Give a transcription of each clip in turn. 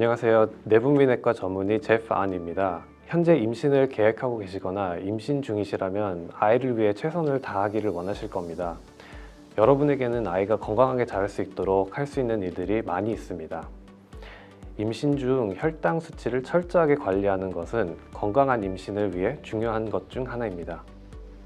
안녕하세요. 내분비내과 전문의 제프 안입니다. 현재 임신을 계획하고 계시거나 임신 중이시라면 아이를 위해 최선을 다하기를 원하실 겁니다. 여러분에게는 아이가 건강하게 자랄 수 있도록 할 수 있는 일들이 많이 있습니다. 임신 중 혈당 수치를 철저하게 관리하는 것은 건강한 임신을 위해 중요한 것 중 하나입니다.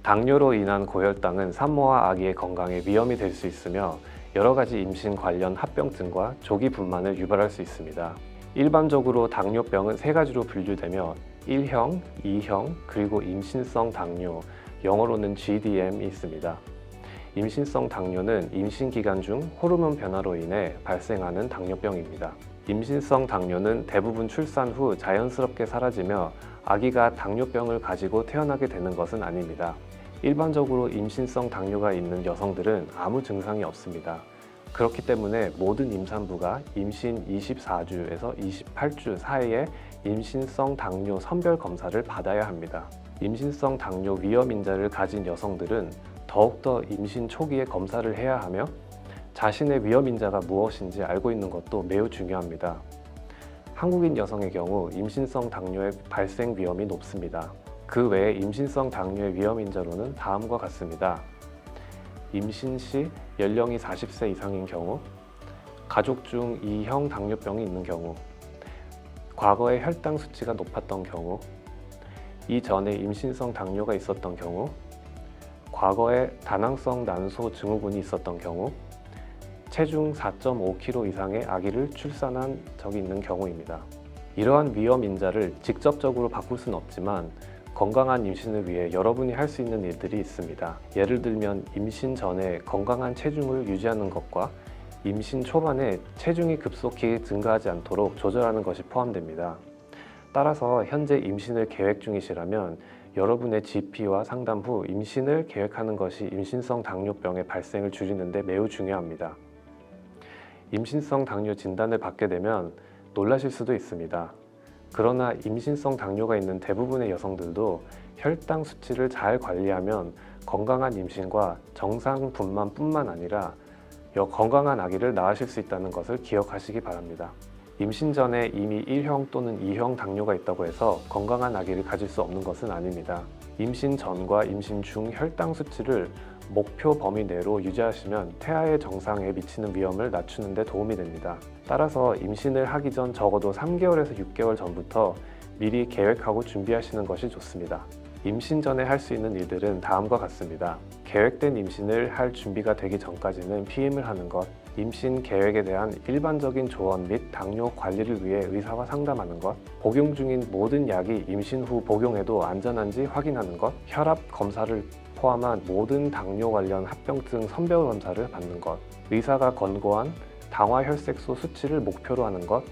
당뇨로 인한 고혈당은 산모와 아기의 건강에 위험이 될 수 있으며 여러 가지 임신 관련 합병증과 조기 분만을 유발할 수 있습니다. 일반적으로 당뇨병은 세 가지로 분류되며 1형, 2형, 그리고 임신성 당뇨, 영어로는 GDM이 있습니다. 임신성 당뇨는 임신 기간 중 호르몬 변화로 인해 발생하는 당뇨병입니다. 임신성 당뇨는 대부분 출산 후 자연스럽게 사라지며 아기가 당뇨병을 가지고 태어나게 되는 것은 아닙니다. 일반적으로 임신성 당뇨가 있는 여성들은 아무 증상이 없습니다. 그렇기 때문에 모든 임산부가 임신 24주에서 28주 사이에 임신성 당뇨 선별 검사를 받아야 합니다. 임신성 당뇨 위험 인자를 가진 여성들은 더욱더 임신 초기에 검사를 해야 하며 자신의 위험 인자가 무엇인지 알고 있는 것도 매우 중요합니다. 한국인 여성의 경우 임신성 당뇨의 발생 위험이 높습니다. 그 외에 임신성 당뇨의 위험 인자로는 다음과 같습니다. 임신 시 연령이 40세 이상인 경우, 가족 중 2형 당뇨병이 있는 경우, 과거에 혈당 수치가 높았던 경우, 이전에 임신성 당뇨가 있었던 경우, 과거에 다낭성 난소 증후군이 있었던 경우, 체중 4.5kg 이상의 아기를 출산한 적이 있는 경우입니다. 이러한 위험 인자를 직접적으로 바꿀 수는 없지만 건강한 임신을 위해 여러분이 할 수 있는 일들이 있습니다. 예를 들면 임신 전에 건강한 체중을 유지하는 것과 임신 초반에 체중이 급속히 증가하지 않도록 조절하는 것이 포함됩니다. 따라서 현재 임신을 계획 중이시라면 여러분의 GP와 상담 후 임신을 계획하는 것이 임신성 당뇨병의 발생을 줄이는 데 매우 중요합니다. 임신성 당뇨 진단을 받게 되면 놀라실 수도 있습니다. 그러나 임신성 당뇨가 있는 대부분의 여성들도 혈당 수치를 잘 관리하면 건강한 임신과 정상 분만뿐만 아니라 건강한 아기를 낳으실 수 있다는 것을 기억하시기 바랍니다. 임신 전에 이미 1형 또는 2형 당뇨가 있다고 해서 건강한 아기를 가질 수 없는 것은 아닙니다. 임신 전과 임신 중 혈당 수치를 목표 범위 내로 유지하시면 태아의 정상에 미치는 위험을 낮추는 데 도움이 됩니다. 따라서 임신을 하기 전 적어도 3개월에서 6개월 전부터 미리 계획하고 준비하시는 것이 좋습니다. 임신 전에 할 수 있는 일들은 다음과 같습니다. 계획된 임신을 할 준비가 되기 전까지는 피임을 하는 것, 임신 계획에 대한 일반적인 조언 및 당뇨 관리를 위해 의사와 상담하는 것, 복용 중인 모든 약이 임신 후 복용해도 안전한지 확인하는 것, 혈압 검사를 포함한 모든 당뇨 관련 합병증 선별 검사를 받는 것, 의사가 권고한 당화혈색소 수치를 목표로 하는 것,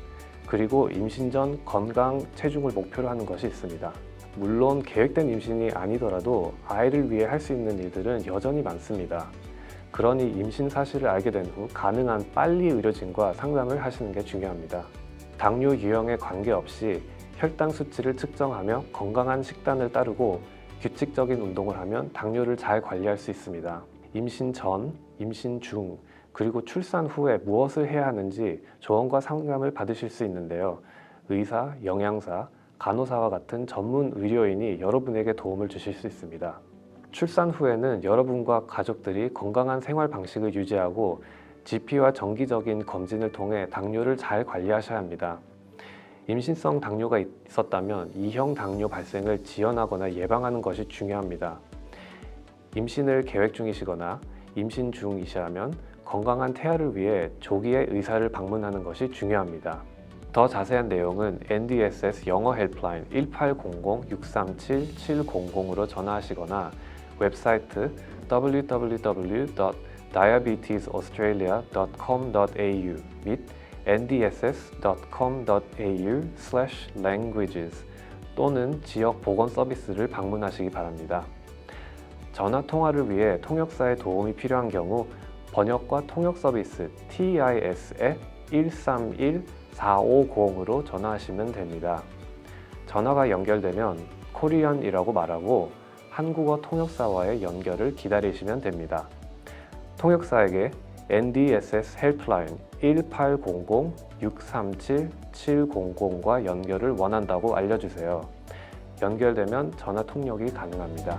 그리고 임신 전 건강 체중을 목표로 하는 것이 있습니다. 물론 계획된 임신이 아니더라도 아이를 위해 할 수 있는 일들은 여전히 많습니다. 그러니 임신 사실을 알게 된 후 가능한 빨리 의료진과 상담을 하시는 게 중요합니다. 당뇨 유형에 관계없이 혈당 수치를 측정하며 건강한 식단을 따르고 규칙적인 운동을 하면 당뇨를 잘 관리할 수 있습니다. 임신 전, 임신 중, 그리고 출산 후에 무엇을 해야 하는지 조언과 상담을 받으실 수 있는데요. 의사, 영양사, 간호사와 같은 전문 의료인이 여러분에게 도움을 주실 수 있습니다. 출산 후에는 여러분과 가족들이 건강한 생활 방식을 유지하고 GP와 정기적인 검진을 통해 당뇨를 잘 관리하셔야 합니다. 임신성 당뇨가 있었다면 2형 당뇨 발생을 지연하거나 예방하는 것이 중요합니다. 임신을 계획 중이시거나 임신 중이시라면 건강한 태아를 위해 조기에 의사를 방문하는 것이 중요합니다. 더 자세한 내용은 NDSS 영어 헬프라인 1800-637-700으로 전화하시거나 웹사이트 www.diabetesaustralia.com.au 및 ndss.com.au/languages 또는 지역 보건 서비스를 방문하시기 바랍니다. 전화 통화를 위해 통역사의 도움이 필요한 경우 번역과 통역 서비스 TIS에 131-450으로 전화하시면 됩니다. 전화가 연결되면 코리안이라고 말하고 한국어 통역사와의 연결을 기다리시면 됩니다. 통역사에게 NDSS 헬프라인 1800-637-700과 연결을 원한다고 알려주세요. 연결되면 전화 통역이 가능합니다.